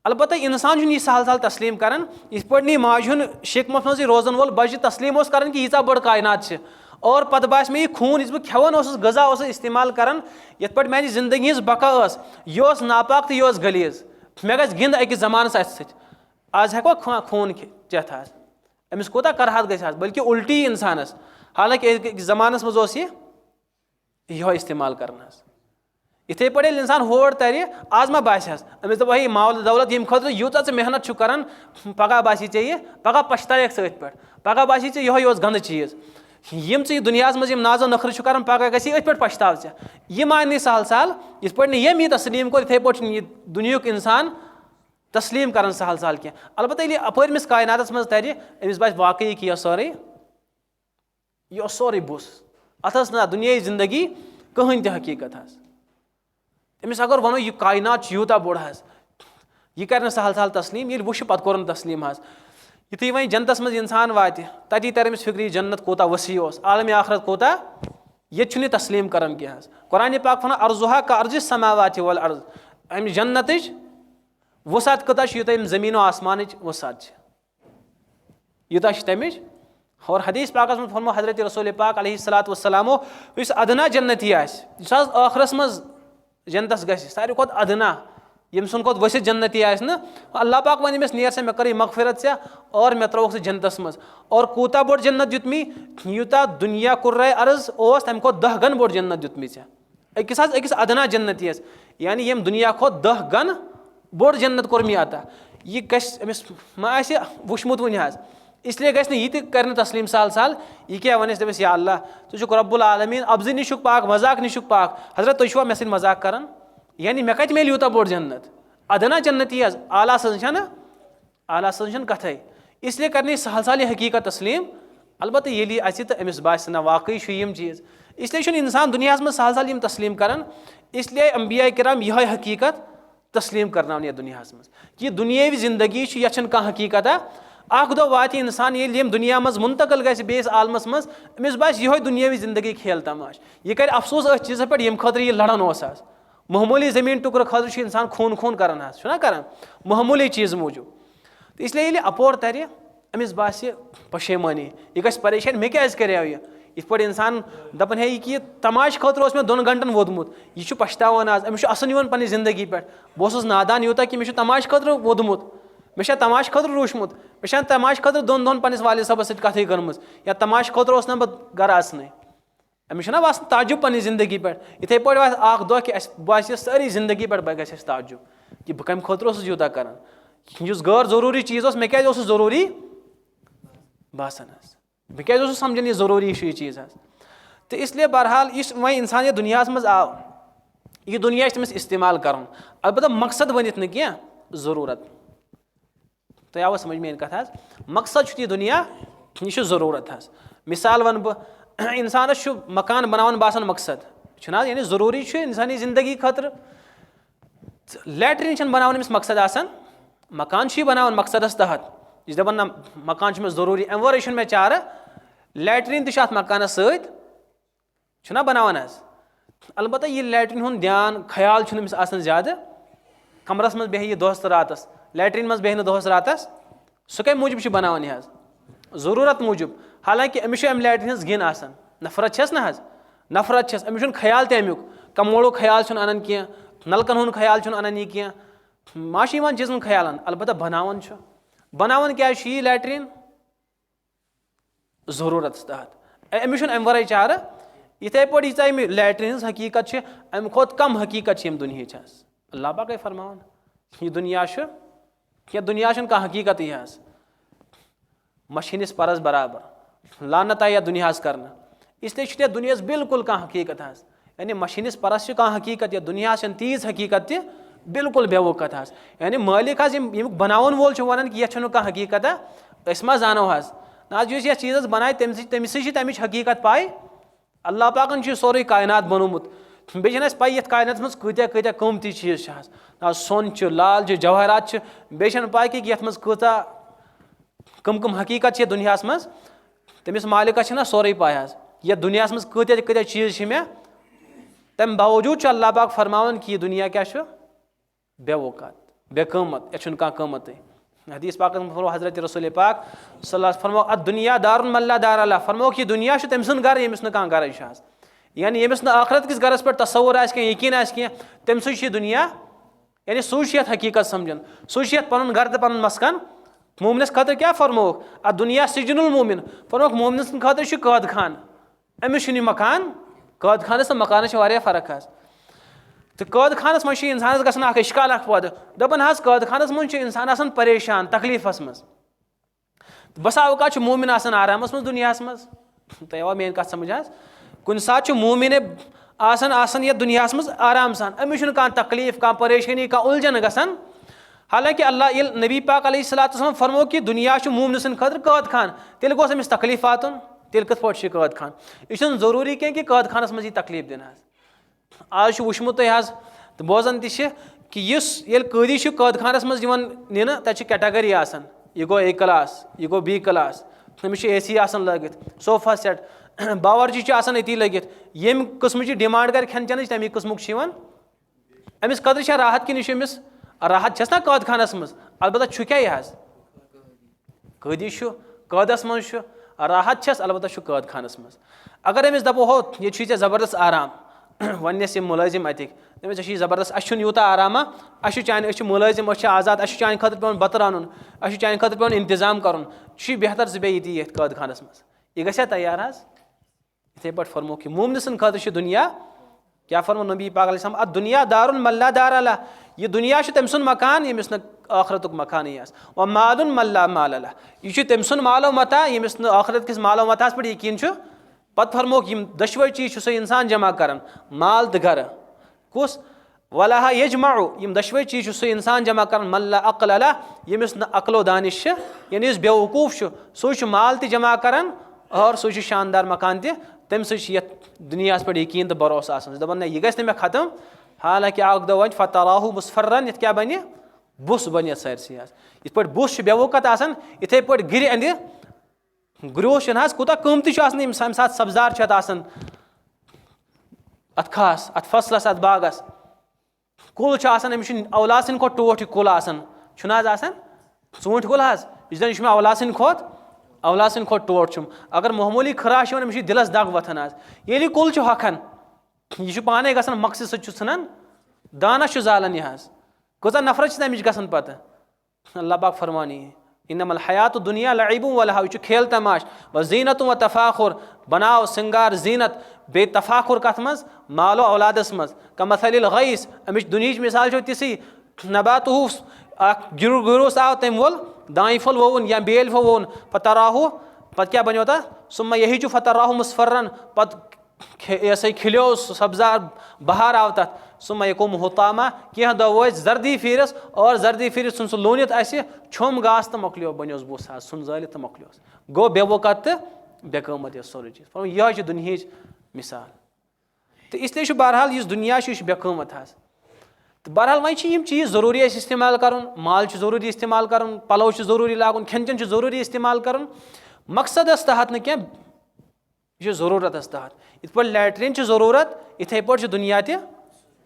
अलबत्ता इंसान यह सहल सहल तस्लीम कर इथ पे माज शिकमत मज रोजन वोल बच्चे तस्लीम कर कि यीचा बड़ कायनात और पत बास मे यह खून बह खेवन गजा इस्तेमाल कर ये पे मेरी जिंदगी हज बका यह नापाक तो यह गलीज मे गज गिंद अकिस जमानस अत आज हेको खून चेथ आज अमिस कोता करहत गई बल्कि उल्टी इंसानस हालांकि जमानस मज यह इस्तेमाल कर इथे पे इंसान होड़ तर आज मा बास अमिस दप वही माल दौलत यम खुद यूत मेहनत कर पगह बासी ये पगह पछतायक सत पे पगह बासी यह गंद चीज यम दुनिया मज नाजो नखर कर पगह गि पे पछताव यह मान सहल सहल इत पे यम यह तस्लीम कोर इथे पे दुनियुक इंसान तस्लीम कर सहल सहल क्या अलबत्ता ये अपरमिस कायनातस मज तर अमिस बास वाकई कि यह सोरे बुस अत ना दुनिया जिंदगी कहन त हकीकत अमिस अगर वनो यह कायनात यूता बोड़ यह कर सहल सहल तस्लीम ये वुच पे कोर तस्लीम युथु वह जन्नतस मज इंसान वात तती तर अमिस फिक्री जन्नत कोता वसी आलम आखरत कोता ये तस्लीम कर क्या कुरान पाक वन अर्जुहा का अर्ज समावात वल अर्ज अम जन्नत वसात कता यूत जमीन आसमान वसात यूता तमिच और हदीस पाकस में फरमो हजरत रसूल पाक अलैहिस्सलातु वस्सलामो इस अदना जन्नती आखरस मज जन्नतस गि सारे खुद अदना यम सुन खुद वसित जन्नती अल्लाह पाक वन अमिस नेर से मे कर मगफिरत से और मे त्रोक जन्नतस मज और कूता बोड़ जन्नत दितमी यूता दुनिया कुर्रे अर्ज तम खो 10 गन बोड़ जन्नत दितमी अकिस अदना जन्नती यानी यम दुनिया खो 10 गन बोड़ जन्नत कोरमी आता यह गमिस मा वुचमुत वन इसलिए गि यह कर तस्लीम सहल सहल यह क्या वन दस या अल्लाह तुझुक रब्बुल आलमीन अब्ज़ निशुक पाक मजाक निशुक पाक हजरत तुआ मे सद मजाक कर यानी मे कत मेल यूता बोड़ जन्नत अदना जन्नती आला सज आला सज कथ इसलिए करनी सहल सहल हकीकत तस्लीम البتہ ییٚلہِ یہِ اَژِ تہٕ أمِس باسہِ نہ واقعی چھُ یِم چیٖز. اِسلیے چھُنہٕ اِنسان دُنیاہَس منٛز سہل سہل یِم تسلیٖم کَران. اِسلیے انبیا کرام یِہوٚے حقیٖقت تسلیٖم کَرناوان یَتھ دُنیاہَس منٛز کہِ دُنیٲوی زندگی چھِ یَتھ چھَنہٕ کانٛہہ حقیٖقتہ. اَکھ دۄہ واتہِ اِنسان ییٚلہِ ییٚمہِ دُنیا منٛز مُنتقل گژھِ بیٚیِس عالمَس منٛز أمِس باسہِ یِہوٚے دُنیٲوی زندگی کھیل تماش. یہِ کَرِ افسوٗس أتھۍ چیٖزَس پٮ۪ٹھ ییٚمہِ خٲطرٕ یہِ لڑان اوس حظ. معموٗلی زٔمیٖن ٹُکرٕ خٲطرٕ چھُ اِنسان خوٗن کَران حظ چھُنہ کَران معموٗلی چیٖزٕ موٗجوٗب. تہٕ اِسلیے ییٚلہِ اَپور تَرِ أمِس باسہِ پَشیمٲنی یہِ گژھِ پریشٲنی مےٚ کیازِ کَریو یہِ. یِتھ پٲٹھۍ اِنسان دَپان ہے یہِ کہِ تماشہٕ خٲطرٕ اوس مےٚ 2 گنٹن ووٚدمُت یہِ چھُ پَشتاوان آز أمِس چھُ اَسُن یِوان پنٛنہِ زندگی پٮ۪ٹھ. بہٕ اوسُس نادان یوٗتاہ کہِ مےٚ چھُ تماشہٕ خٲطرٕ ووٚدمُت مےٚ چھا تماشہٕ خٲطرٕ روٗشمُت مےٚ چھا تماشہٕ خٲطرٕ 2 دۄہن پنٛنِس والد صٲبَس سۭتۍ کَتھٕے کٔرمٕژ یا تماشہٕ خٲطرٕ اوس نہٕ بہٕ گرٕ اَژنٕے. أمِس چھُنہ باسان تعجُب پنٛنہِ زندگی پٮ۪ٹھ. یِتھَے پٲٹھۍ واتہِ اَکھ دۄہ کہِ اَسہِ باسہِ سٲری زندگی پٮ۪ٹھ گژھِ اَسہِ تعجُب کہِ بہٕ کَمہِ خٲطرٕ اوسُس یوٗتاہ کَران. یُس غٲر ضروٗری چیٖز اوس مےٚ کیازِ اوس سُہ ضروٗری باسان حظ. بہٕ کیازِ اوسُس سَمجھان یہِ ضروٗری چھُ یہِ چیٖز حظ. تہٕ اِسلیے بہرحال یُس وۄنۍ اِنسان یَتھ دُنیاہَس منٛز آو یہِ دُنیا چھِ تٔمِس اِستعمال کَرُن البتہ مقصد بٔنِتھ نہٕ کینٛہہ ضروٗرت. تۄہہِ آوا سَمجھ میٲنۍ کَتھ حظ. مقصد چھُ یہِ دُنیا یہِ چھُ ضروٗرت حظ. مِثال وَنہٕ بہٕ اِنسانَس چھُ مکان بَناوان باسان مقصد چھُنہ حظ یعنی ضروٗری چھُ اِنسٲنی زندگی خٲطرٕ. لیٹریٖن چھَنہٕ بَناوان أمِس مقصد آسان مکان چھُ یہِ بَناوان مقصدَس تحت. یہِ چھِ دَپان نہ مکان چھُ مےٚ ضروٗری اَمہِ وَرٲے چھُنہٕ مےٚ چارٕ. لیٹریٖن تہِ چھُ اَتھ مکانَس سۭتۍ چھُنہ بَناوان حظ. البتہ یہِ لیٹریٖن ہُنٛد دیان خیال چھُنہٕ أمِس آسان زیادٕ. کَمرَس منٛز بیٚہہِ یہِ دۄہَس تہٕ راتَس لیٹریٖن منٛز بیٚہہِ نہٕ دۄہَس راتَس. سُہ کَمہِ موٗجوٗب چھُ بَناوان یہِ حظ ضروٗرت موٗجوٗب. حالانکہِ أمِس چھُ اَمہِ لیٹریٖن ہٕنٛز گِن آسان نفرت چھَس نہ حظ نفرت چھَس. أمِس چھُنہٕ خیال تہِ اَمیُک کَموڈُک خیال چھُنہٕ اَنان کینٛہہ نَلکَن ہُنٛد خیال چھُنہٕ اَنان یہِ کینٛہہ ما چھُ یِوان چیٖزَن خیالَن. البتہ بَناوان چھُ. بَناوان کیازِ چھُ یہِ لیٹریٖن ضروٗرتَس تحت أمِس چھُنہٕ اَمہِ وَرٲے چارٕ. یِتھَے پٲٹھۍ ییٖژاہ اَمہِ لیٹریٖن ہٕنٛز حقیٖقت چھِ اَمہِ کھۄتہٕ کَم حقیٖقت چھِ ییٚمہِ دُنہِچ حظ. اللہ پاک گٔے فرماوان یہِ دُنیا چھُ یَتھ دُنیا چھُنہٕ کانٛہہ حقیٖقتٕے حظ. مَشیٖنِس پَرَس برابر لعنت آیہِ یَتھ دُنیاہَس کَرنہٕ. اِسلیے چھُنہٕ یَتھ دُنیاہَس بِلکُل کانٛہہ حقیٖقت حظ. یعنی مَشیٖنِس پَرَس چھِ کانٛہہ حقیٖقت یَتھ دُنیاہَس چھَنہٕ تیٖژ حقیٖقت تہِ بِلکُل بے وقت حظ. یعنی مٲلِک حظ ییٚمیُک بَناوَن وول چھُ وَنان کہِ یَتھ چھَنہٕ کانٛہہ حقیٖقتہ أسۍ ما زانو حظ. نہ حظ یُس یَتھ چیٖزَس بَنایہِ تٔمِسٕے چھِ تَمِچ حقیٖقت پاے. اللہ پاکَن چھُ یہِ سورُے کاینات بَنومُت. بیٚیہِ چھَنہٕ اَسہِ پاے یَتھ کایناتَس منٛز کۭتیاہ قۭمتی چیٖز چھِ حظ. نہ حظ سۄن چھُ لال چھِ جَوہرات چھِ. بیٚیہِ چھَنہٕ پاے کہِ یَتھ منٛز کۭژاہ کٕم حقیٖقت چھِ یَتھ دُنیاہَس منٛز. تٔمِس مالِکَس چھِنہ سورُے پاے حظ یَتھ دُنیاہَس منٛز کۭتیاہ چیٖز چھِ مےٚ. تَمہِ باوجوٗد چھُ اللہ پاک فرماوان کہِ یہِ دُنیا کیاہ چھُ بے وقت بے قۭمت یَتھ چھُنہٕ کانٛہہ قۭمتٕے. حدیٖث پاکَس منٛز فرموو حضرت رسول پاک صلی اللہ علیہ وسلم فرموو اَتھ دُنیا دارُن من لا دار لہ. فرمووُکھ یہِ دُنیا چھُ تٔمۍ سُنٛد گرٕ ییٚمِس نہٕ کانٛہہ گرٕے چھُ حظ. یعنی ییٚمِس نہٕ ٲخرت کِس گرَس پٮ۪ٹھ تصوُر آسہِ کینٛہہ یقیٖن آسہِ کینٛہہ تٔمۍ سُے چھُ یہِ دُنیا یعنی سُے چھُ یَتھ حقیٖقت سَمجھان. سُے چھُ یَتھ پَنُن گرٕ تہٕ پَنُن مسکن. مومنَس خٲطرٕ کیاہ فرمووُکھ اَتھ دُنیا سِجن المومِن. فرمووُکھ مومنہٕ سٕنٛدِ خٲطرٕ چھُ قٲد خان. أمِس چھُنہٕ یہِ مکان قٲد خانَس تہٕ مکانَس چھِ واریاہ فرق حظ. تہٕ قٲد خانَس منٛز چھُ اِنسانَس گژھان اکھ اِشکال اکھ پٲدٕ. دَپان حظ قٲد خانَس منٛز چھُ اِنسان آسان پریشان تکلیٖفَس منٛز. بسا اوقات چھُ مومِن آسان آرامَس منٛز دُنیاہَس منٛز. تۄہہِ آوا میٲنۍ کَتھ سَمجھ حظ. کُنہِ ساتہٕ چھُ مومِن آسان یَتھ دُنیاہَس منٛز آرام سان. أمِس چھُنہٕ کانٛہہ تکلیٖف کانٛہہ پریشٲنی کانٛہہ اُلجھن گژھان. حالانکہِ اللہ ییٚلہِ نبی پاک علیہ الصلوۃ والسلام فرموو کہِ دُنیا چھُ مومنہٕ سٕنٛدِ خٲطرٕ قٲد خان تیٚلہِ گوٚژھ أمِس تکلیٖف واتُن. تیٚلہِ کِتھ پٲٹھۍ چھُ یہِ قٲد خان. یہِ چھُنہٕ ضروٗری کینٛہہ کہِ قٲد خانَس منٛز یی تکلیٖف دِنہٕ حظ. آز چھُ وٕچھمُت تۄہہِ حظ تہٕ بوزان تہِ چھِ کہِ یُس ییٚلہِ قٲدی چھُ قٲد خانَس منٛز یِوان نِنہٕ تَتہِ چھِ کیٹَگٔری آسان. یہِ گوٚو اے کلاس یہِ گوٚو بی کلاس. أمِس چھُ اے سی آسان لٲگِتھ صوفا سیٹ باورچی چھُ آسان أتی لٔگِتھ. ییٚمہِ قٕسمٕچ ڈِمانٛڈ کَرِ کھٮ۪ن چٮ۪نٕچ تَمی قٕسمُک چھُ یِوان. أمِس خٲطرٕ چھا راحت کِنہٕ یہِ چھُ أمِس راحت چھَس نہ قٲد خانَس منٛز. البتہ چھُ کیاہ یہِ حظ قٲدی چھُ قٲدَس منٛز چھُ راحت چھَس البتہ چھُ قٲد خانَس منٛز. اگر أمِس دَپو ہو ییٚتہِ چھُے ژےٚ زبردست آرام وَننٮ۪س یِم مُلٲزِم اَتِکۍ دَپٮ۪س ژےٚ چھُے زبردست اَسہِ چھُنہٕ یوٗتاہ آرامہ اَسہِ چھُ أسۍ چھِ مُلٲزِم أسۍ چھِ آزاد اَسہِ چھُ چانہِ خٲطرٕ پیٚوان بَتہٕ رَنُن اَسہِ چھُ چانہِ خٲطرٕ پیٚوان اِنتظام کَرُن. چھُے بہتر ژٕ بیٚہہ ییٚتی یَتھ قٲد خانَس منٛز. یہِ گژھِ ہا تیار حظ. یِتھَے پٲٹھۍ فرمووُکھ کہِ مومنہٕ سٕنٛدِ خٲطرٕ چھُ دُنیا کیاہ فرموو نبی پاک علیہ السلام اَتھ دُنیا دارُن من لا دار لہ. یہِ دُنیا چھُ تٔمۍ سُنٛد مکان ییٚمِس نہٕ ٲخرتُک مکانٕے آسہِ. وۄنۍ مالُن من لا مال لہ. یہِ چھُ تٔمۍ سُنٛد مالو متا ییٚمِس نہٕ ٲخرت کِس مالو متاہَس پٮ۪ٹھ یقیٖن چھُ. پَتہٕ فرمووُکھ یِم دۄشوَے چیٖز چھُ سُہ اِنسان جمع کَران مال تہٕ گرٕ. کُس وَلہ یجمعُ یِم دۄشوَے چیٖز چھُ سُہ اِنسان جمع کَران من لا عقل لہ ییٚمِس نہٕ عقل و دانِش چھِ یعنی یُس بے وقوٗف چھُ سُے چھُ مال تہِ جمع کَران और सो शानदार मकान तम सह दुनिया पे यकीन तो भरोसा दपान यह गि मे खत्म हालांकि अक दह वन फतराहू मुसफरन ये क्या बन बुस बन ये सरसी इत पे बुस बेवकत इथे पे गिर अंद ग्रोस कूत कमती अमि सात सब्जार अत खास अत फसलस अत बागस कुल अमिस औलाद सद खोत टोट कुल ूंठ कुल यह औलाद सद खोत टोट अगर मामूली खराश अमिस दिलस दग वथन ये कुल हखन यह पाने ग मकसद सत्न दाना जालन यह कूत नफरत तमिच गसन पत अल्लाह पाक फरमानी इन्नमल हयात दुनिया लईब व लहव यह खेल तमाश व जीनत व तफाखुर बनाव सिंगार जीनत बे तफाखुर कथ मज मालो औलादस मज कमथलिल गईस अमिच दुनिया मिसाल तिसी नबातहू गिरोस आव तम वोल दाई फल वोन या बेल फल वोन फतराहू पत क्या बनो तथ सुम्मा यही फतराहू मुसफरन पत ऐसे खिलो सब्जार बहार आव तथ सुम्मा यकुम हुतामा कह दह वो जर्दी फिरस और जर्दी फिरस सुन लोनित छुम गास तो मकलियो बनो बुस सुन जालित तो मकलियोस गो बेवकत तो बेकमत यह सोरे चीज यह दुनिया मिसाल तो इसलिए बहरहाल इस दुनिया बेकमत तो बहरहाल वह चीज़ ज़रूरी इस्तेमाल कर माल ज़रूरी इस्तेमाल कर पलो ज़रूरी लागन खेन चेन ज़रूरी इस्तेमाल कर मकसदस तहत न क्या यह ज़रूरत तहत इत पे लैट्रिन ज़रूरत इथे पे दुनिया त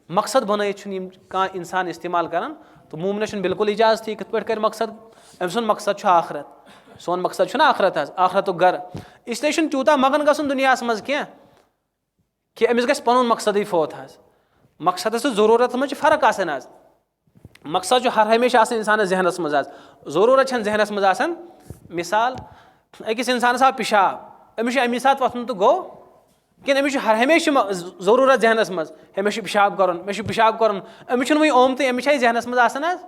मकसद बनत इंसान इस्तेमाल कर तो मोमनस बिल्कुल इजाजत कत पे कर मकसद अम सुन मकसद आखरत सोन मकसद आखरत आखरत गर इसलिए तूता मगन गसन दुनिया मज कि अमिस गस पनुन मकसद फोत मकसद ज़रूरत मज फ़र्क मकसद हर हमेशा इंसान जहनस मज ज़रूरत जहनस मज मिसाल अकिस इंसान आव पिशाब अमिस अमी सात वथन तो गो कि अमिस हर हमेशा ज़रूरत जहनस मज मे पिशाब कर मे पिशाब कर अमिस वही ओमत अमिस जहनस मज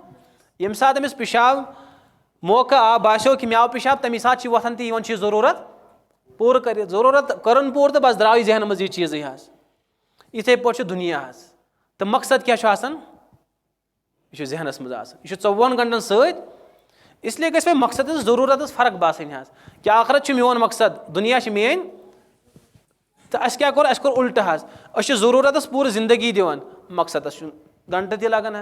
यम सात अमिस पिशाब मौका आ बासो कि मे आव पिशाब तमी सात वथन तो ज़रूरत पूर कर ज़रूरत करन पूर तो बस द्राव जहन मज यह चीज़ इथे पे दुनिया तो मकसद क्या यह जहनस मज यह 24 घंटन सत इसलिए गई मकसद ज़रूरत फ़र्क बासन कि आखरत मोन मकसद दुनिया मेन तो अस क्या कोर उल्ट ज़रूरत पूरी जिंदगी दिवान मकसद घंटे तक लगन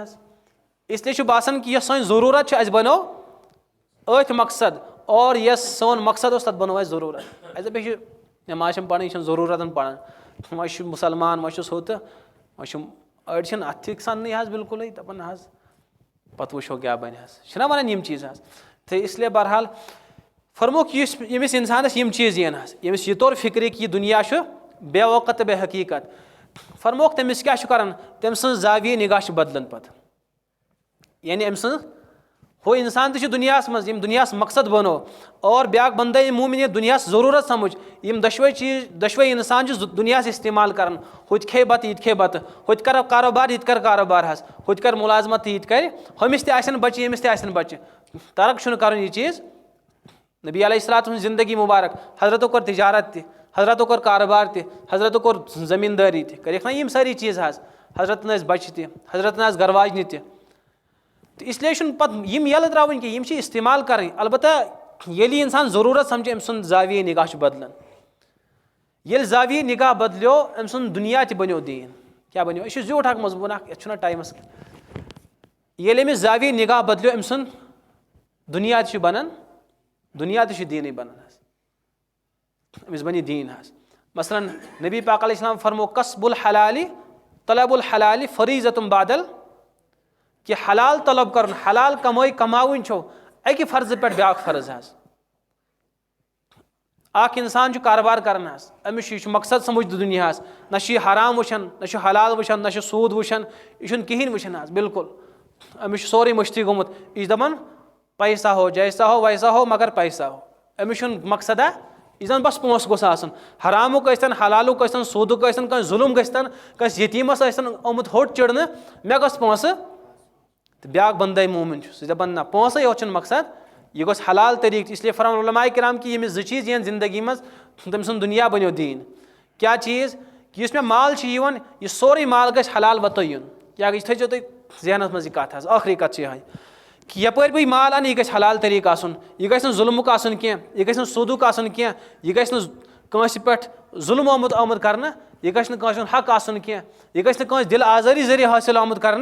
इसलिए बासान कि यह सन ज़रूरत अस बनो अथ मकसद और यस सोन मकसद तथ बनो ज़रूरत अस पे नमाज पढ़ यह ज़रूरत पढ़ान वह मुसलमान वह हो तो वह अड़ अथिक सन बिल्कुल दपान पत वो क्या बन वन यम चीज़ तो इसलिए बहरहाल फरमो कि यमिस इंसानस यम चीज़ यन यमिस यह तोर फिक्र कि यह दुनिया बेवकत बे हकीकत फरमोक तमिस क्या कर तम सज जाविये निगाह बदलन पत यानी अम हो इंसान तो दुनिया मज दुनिया मकसद बनो और ब्याक बंदे मोमिन दुनिया ज़रूरत समझ यम दशवे इंसान दुनिया इस्तेमाल कर हुत खे बत ये खे बत हुत कर कारोबार ये कर कारोबार हुत कर मुलाजमत ये कर हमिस तन बच्चे यमिस तन बच्चे तर्क कर यह चीज़ नबी अलैहिस्सलाम ज़िंदगी मुबारक हजरत कर तिजारत त हजरत कर कारोबार त हजरत कर ज़मींदारी तक ना यम सारी चीज़ हजरत बच्चे त हजरत गरवाजन त तो इसलिए पत यम यल त्रावन कि यम इस्तेमाल कर अलबत्ता ये इंसान ज़रूरत समझे अम सुन जाविये निगाह बदलन ये जाविये निगाह बदलो अम सुन दुनिया त बनो दीन क्या बनो यह ज्यूठ मजमून ये टाइमस ये अमिस जाविये निगाह बदलो अम सुन दुनिया बनन दुनिया तो दीन बनन अमिस बन दीन मसलन नबी पाक अलैहिस्सलाम फरमो कसबुल हलाली तलबुल हलाली फरीज़तुम बादल कि हलाल तलब कर हलाल कमाई कमावन छो अकि फर्ज पे ब्याक फर्ज अख इंसान कारोबार कर अमिस मकसद समझ दुनिया ना हराम वुचन ना हलाल वुचन ना सूद वुचन यह कहें वुचन बिल्कुल अमिस सोरे मश्ती गोमुत यह दपान पैसा हो जैसा हो वैसा हो मगर पैसा हो अमिस मकसद यह बस पोस गोस हरामुक हलालुक सूदुक जुलुम गस यतीमस आमुत होट चिड़न मे गस पोस तो ब्याक बंदे मोमिन दपान ना पोस योत मकसद यह गोस हलाल तरीक इसलिए फरमान उलमाए किराम कि यमिस जो चीज़ यन जिंदगी मज तम सुन दुनिया बनो दीन क्या चीज़ कि मे माल यह सोरे माल गस हलाल वतो यून क्या थो तुम जहनस मज कत आखरी कत कि यपर बह माल अन यह हलाल तरीक आसन, यह गि जुल्मुक आसन कह, यह गि सूदुक आसन कह, यह गि पे जुल्म आमुद कर, यह गि हक आसन कह, यह गि दिल आजारी जरिए हासिल आमुद कर।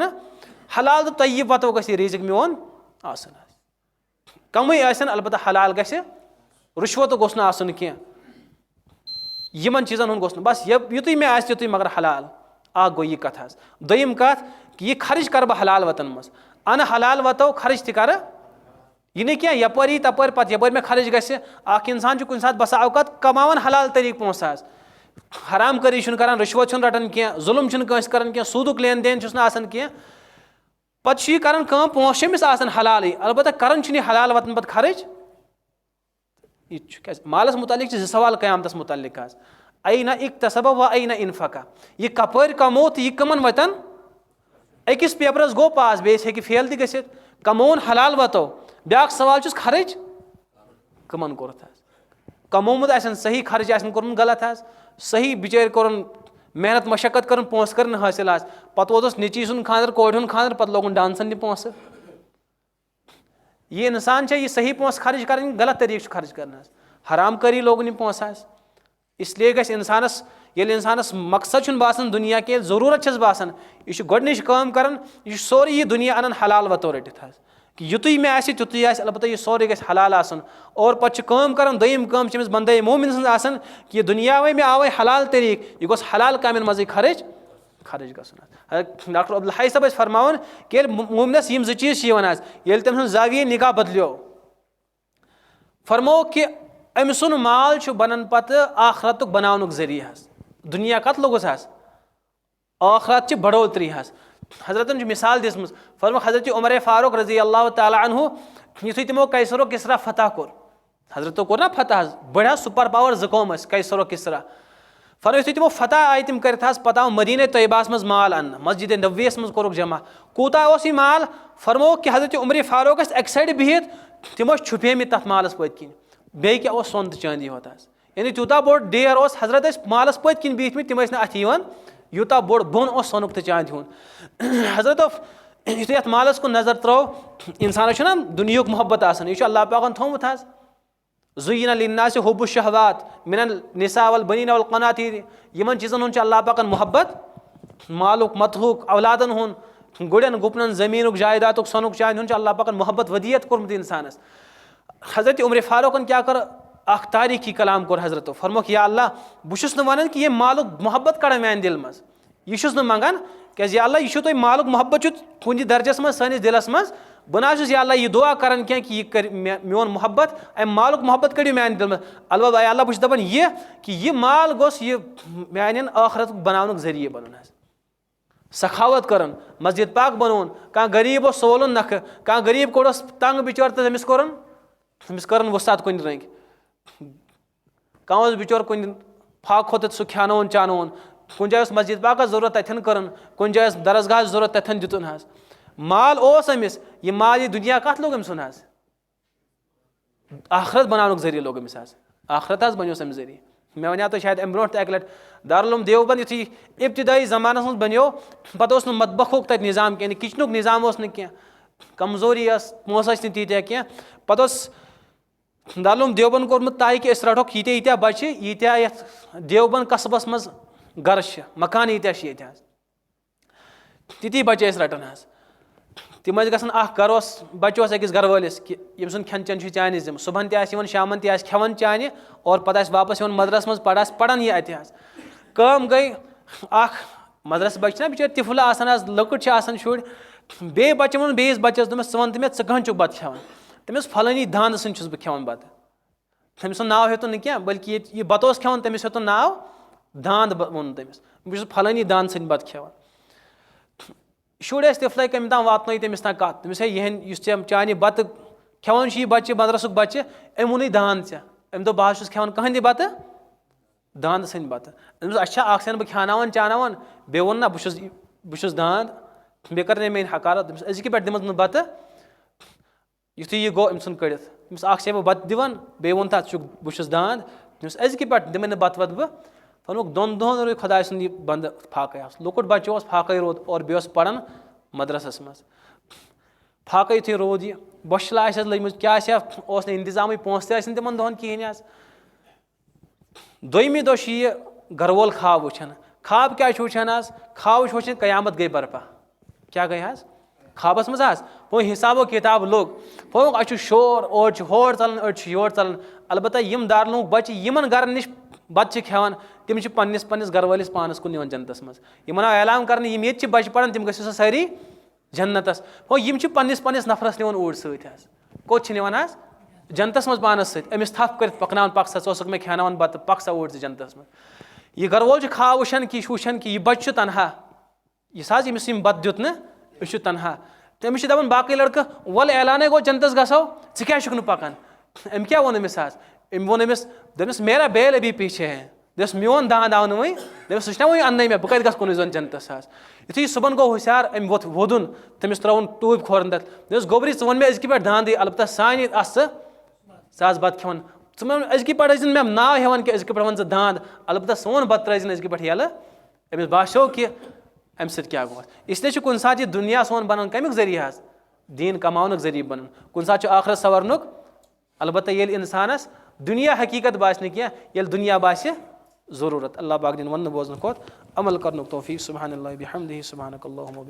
हलाल तो तय्यब वतो गि रिजिक मोन आसन, कमै आसन अलबत्ता हलाल गि रुश्वत गोस न आसन कह, यमन चीज़न हुंद गोस न बस युतुय मे आसि तुतुय मगर हलाल। आ गो यह कथ। दोयम कथ कि यह खर्च कर बह हलाल वतन मज, अन हलाल वतो खर्च त कर, यह न क्या यपर तपर पे यपर मे खर्च गि। इंसान कुछ सात बसा औकात कमान हलाल तरीक पोस, हराम करी कर, रुश्वत रटन कह, जुल्म कर कह, सूदुक लेन देन कह, पत् यह कर पोस हलाल, अलबत्ता कर हलाल वतन पे खर्च। यह मालस मुतालिक सवाल क़यामतस मुतालिक अयना इक्तसब व अयना इनफका, यह कपर कमो तो यह कमन वतन। अकिस पेपरस गो पास बेस हे फेल ति कमोन हलाल वतो, ब्याक सवाल खर्च कमन कोरत, कमोमुद सही खर्च कोरमुत गलत, सही बिचार कोर मेहनत मशक्कत कर पोस कर हासिल, पत वोतस नीची सुन खानदर कोड़ हुन खानदर पत लोगन डांसन पोस। यह इंसान यह सही पोस खर्च कर, गलत तरीक खर्च कर, हराम करी लोगन पोस। इसलिए गि इंसानस ये इंसानस मकसद बासान दुनिया के जरूरत बासान, यह गोडनिच काम कर, यह सोरे यह दुनिया अनन हलाल वतो रटित कि युतुय मे आसि तुतुय आसि, अलबत्ता यह सोरे गि हलाल आसन। और पे काम कर दोयम काम बंदे मोमिन सन्ज आसन कि यह दुनिया मे आवे हलाल तरीक, यह गोस हलाल कामन मज खर्च गसन। डॉक्टर अब्दुल हई साहब फरमान कि मोमिनस यम चीज आज ये तम जाविये निगाह बदलो, फरमो कि अम सुन माल बनन पत आखरत बनानुक जरिए, दुनिया कत लोगुस आखरत बढ़ोतरी। हजरतन मिसाल दिसम, फरमा हजरत उमर फारूक रजी अल्लाह तआला अन्हु युथुय तिमो कैसरो किसरा फतह कोर, हजरत कोर ना फतह बड़ा सुपर पावर जकोम कैसरो किसरा, फरमा युथुय तिमो फतह आय तिम कर पत आव मदीना तैयबास मज माल अन, मस्जिद नबवियस मज कोरुक जमा, कूता यह माल, फरमो कि हजरत उमर फारूक अक साइड बिहित तिमो छुपेमित तथ मालस पत किन, बे क्या सोन तो चांदी होता, यानी तूता बोड़ डेर हजरत मालस पत किन बिहत तिम अथ यूता बोड़ बोन सोनुक तो चांदी हुन। हजरत युथुय अथ मालस कुन नजर त्रो, इंसान ना दुनियुक मोहब्बत आसान, यह अल्लाह पाकन थोमुत ज़ुय्यिना लिन्नासि हुब्बु शहवात मिनल निसा वल बनीना वल क़नातीर, यमन चीज़न हुन अल्लाह पाकन मोहब्बत, मालुक मतहुक औलादन हुन, गुड़न गुपनन जमीनुक जायदातुक सोनुक चांदी हुन अल्लाह पाकन मोहब्बत वदियत कोरमुत इंसानस। हजरत उमर फारूकन क्या कर अख तारीखी कलाम कोर हजरत, फरमोक या अल्लाह बुशुस न वनान कि यह मालुक मोहब्बत कड़ मान दिल मज, यह न मंगान क्या या अल्लाह यह तुम मालुक मोहब्बत कुन दर्जस मज सनिस दिलस मज, बह ना या अल्लाह यह दुआ कर कि यह कर मोन मोहब्बत अम मालुक मोहब्बत कड़ियो मान दिल मज, अलबत्ता या अल्लाह बह दपान यह कि यह माल गोस यह मान आखरत बनानुक जरिए बनन, सखावत कर, मस्जिद पाक बनोन, कह गरीब सोलन नख, कह गरीब कोड़स तंग बिचार तो तमिस कोरन तमिस करन वसात कुन रंग, कह बिचार कुन फाक खोत सह खानोन चानोन, कुन जाय मस्जिद पाक जरूरत तथन कर, कुन जाय दरसगाह जरूरत तथन दितुन। माल अमिस यह माल यह दुनिया कत लोग अमस आखरत बनानुक जरिए लोग अमिस, आखरत बनियोस अमि जरिए। मे वन तो शायद अम ब्रोट अक लट दारुल उलूम देवबंद युथुय इब्तिदाई जमानस मज बनो पे मतबखुक तत निज़ाम कह किचनुक निज़ाम कह, कमजोरी पोस तीत्या कह, पे दारुल उलूम देवबंद कोरमुत ताकि अस रटोक यीत्या बच्चे यीत्या देवबंद कस्बस मज गर मकान यीत्या ती बच्चे अस रटन, तिम गसन गर बच्चे अकिस गर वालिस कि यम सुन खेन चेन चाने जिम्मे, सुबह तन शामन खेवन चाने और पे वापस मदरस मज पढ़ान यह अत कम गई मदरस बच्चे ना बिचार तिफुल लकट शुर, बे बच्चे वो बेस बच्चस दोपस वन तो मे कह बत खेवान, तमिस फलानी दान सद बह खेवान बत, तमिस नाव हेतुन न क्या बल्कि यह बत खेवान तमिस हेतुन नाव दांद वोन तमिस, बह फलानी दान सद बत खेवान। शुर तिफल कम ताम वातन तमिस ना कत तमिस यह चाने बत खेवान यह बच्चे मदरसुक बच्चे अम वोन दान ऐ, अम दो बह खेवान कहन बत दांद सद बत, अच्छा अख बह खानावान चानावान बे वोन ना बह दांद, बे कर मेन हकारत अजिक पे दिमस बत, युथुय यह गो अम सुन कड़ित तमिस अख बह बत दिवान बे वोन तथ बह दांद, अजिक पे दिमन बत वत बह, फरमुक दोन दोहन रोज खुदा सुन यह बंद फाक, लुकुट बच्चे फाक रोद और बे पढ़ान मदरसस मज। फाकै यُتھُے रोٗد یہِ بۄچھِ آسٮ۪س لٔجمٕژ کیٛاہ آسہِ ہا اوس نہٕ اِنتظامٕے پونٛسہٕ تہِ ٲسۍ نہٕ تِمن دۄہن کِہیٖنۍ حظ دوٚیمہِ دۄہ چھُ یہِ گرٕ وول خواب وٕچھان خواب کیٛاہ چھُ وٕچھان حظ خواب چھُ وٕچھان قیامت گٔے برپا کیٛاہ گٔے حظ خوابس منٛز حظ وۄنۍ حِسابو کِتاب لوٚگ وۄنۍ اَتہِ چھُ شور اورٕ چھِ ہورٕ ژلان أڑۍ چھِ یورٕ ژلان البتہ یِم دارالعلومُک بچہِ یِمن گرن نِش بتہٕ چھِ کھٮ۪وان تِم چھِ پننِس گرٕ وٲلِس پانس کُن نِوان جنتس منٛز یِمن آو اعلان کرنہٕ یِم ییٚتہِ چھِ بچہِ پران تِم گٔژھِو سا سٲری جنتس ہو یِم چھِ پننِس نفرس نِوان اوٗرۍ سۭتۍ حظ کوٚت چھِ نِوان حظ جنتس منٛز پانس سۭتۍ أمِس تھپھ کٔرِتھ پکناوان پکھ سا ژٕ اوسُکھ مےٚ کھٮ۪ناوان بتہٕ پکھ سا اوٗرۍ ژٕ جنتس منٛز یہِ گرٕ وول چھُ خواب وٕچھان کہِ یہِ چھُ وٕچھان کہِ یہِ بچہِ چھُ تنہا یُس حظ ییٚمِس یِم بتہٕ دیُت نہٕ یہِ چھُ تنہا تٔمِس چھِ دپان باقٕے لڑکہٕ وَلہٕ اعلانے گوٚو جنتس گژھو ژٕ کیٛازِ چھُکھ نہٕ پکان أمۍ کیٛاہ ووٚن أمِس حظ أمۍ ووٚن أمِس دوٚپمِس میرا بیل ابھی پیچھے ہے دوٚپمِس میون داند آو نہٕ وۄنۍ دوٚپمِس سُہ چھُنہ وۄنۍ اَننٕے مےٚ بہٕ کتہِ گژھٕ کُنُے زوٚن جنتس حظ یُتھُے یہِ صُبحن گوٚو ہوشیار أمۍ ووٚتھ وودُن تٔمِس ترٛٲوُن ٹوٗپۍ کھورن تتھ دوٚپمِس گوبری ژٕ ووٚن مےٚ أزکہِ پٮ۪ٹھ داندٕے البتہ سانہِ آس ژٕ آس بتہٕ کھٮ۪وان ژٕ وَن أزکہِ پٮ۪ٹھ ٲسۍ زِ نہٕ مےٚ ناو ہٮ۪وان کہِ أزکہِ پٮ۪ٹھ وَن ژٕ داند البتہ سون بتہٕ ترٛٲے زِ نہٕ أزکہِ پٮ۪ٹھ یَلہٕ أمِس باسیو کہِ اَمہِ سۭتۍ کیٛاہ گوٚو اِسلیے چھُ کُنہِ ساتہٕ یہِ دُنیا سون بنان کَمیُک ذٔریعہٕ حظ دیٖن کماونُک ذٔریعہٕ بنان کُنہِ ساتہٕ چھُ ٲخرت سورنُک البتہ ییٚلہِ اِنسانس دُنیا حقیٖقت باسہِ نہٕ کینٛہہ ییٚلہِ دُنیا باسہِ ضروٗرت اللہ پاک دِنۍ وننہٕ بوزنہٕ کھۄتہٕ عمل کرنُک توفیٖق سبحان اللہ بحمدہ سبحانک اللہم وبحمدک